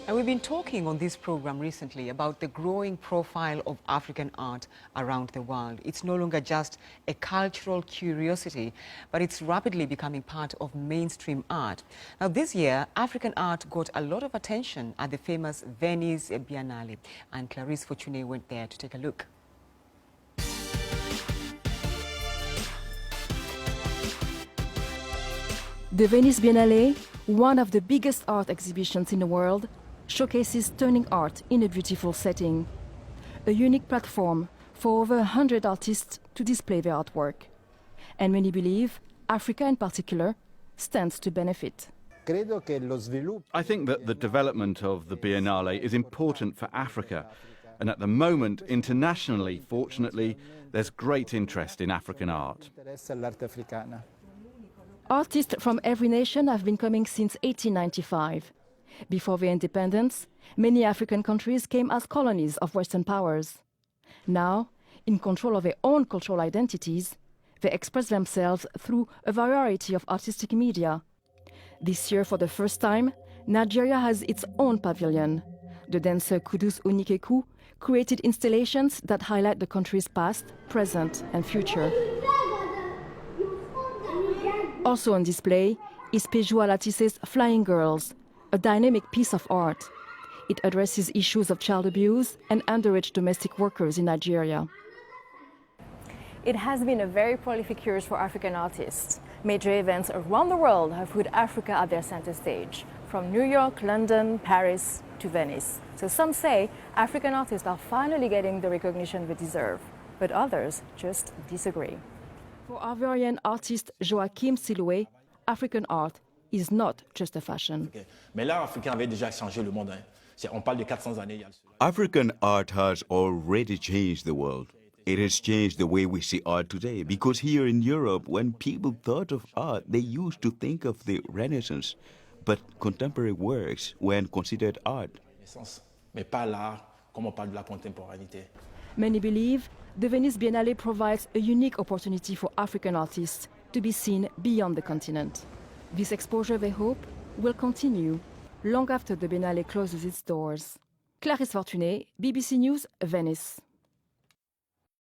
And we've been talking on this program recently about the growing profile of African art around the world. It's no longer just a cultural curiosity, but it's rapidly becoming part of mainstream art. Now, this year, African art got a lot of attention at the famous Venice Biennale, and Clarisse Fortuné went there to take a look. The Venice Biennale, one of the biggest art exhibitions in the world, showcases stunning art in a beautiful setting. A unique platform for over 100 artists to display their artwork. And many believe Africa in particular stands to benefit. I think that the development of the Biennale is important for Africa. And at the moment, internationally, fortunately, there's great interest in African art. Artists from every nation have been coming since 1895. Before their independence, many African countries came as colonies of Western powers. Now, in control of their own cultural identities, they express themselves through a variety of artistic media. This year, for the first time, Nigeria has its own pavilion. The dancer Kudus Onikeku created installations that highlight the country's past, present and future. Also on display is Péju Alatise's Flying Girls, a dynamic piece of art. It addresses issues of child abuse and underage domestic workers in Nigeria. It has been a very prolific year for African artists. Major events around the world have put Africa at their center stage, from New York, London, Paris to Venice. So some say African artists are finally getting the recognition they deserve, but others just disagree. For Ivorian artist Joachim Silué, African art is not just a fashion. African art has already changed the world. It has changed the way we see art today, because here in Europe, when people thought of art, they used to think of the Renaissance, but contemporary works weren't considered art. Many believe the Venice Biennale provides a unique opportunity for African artists to be seen beyond the continent. This exposure, they hope, will continue long after the Biennale closes its doors. Clarisse Fortuné, BBC News, Venice.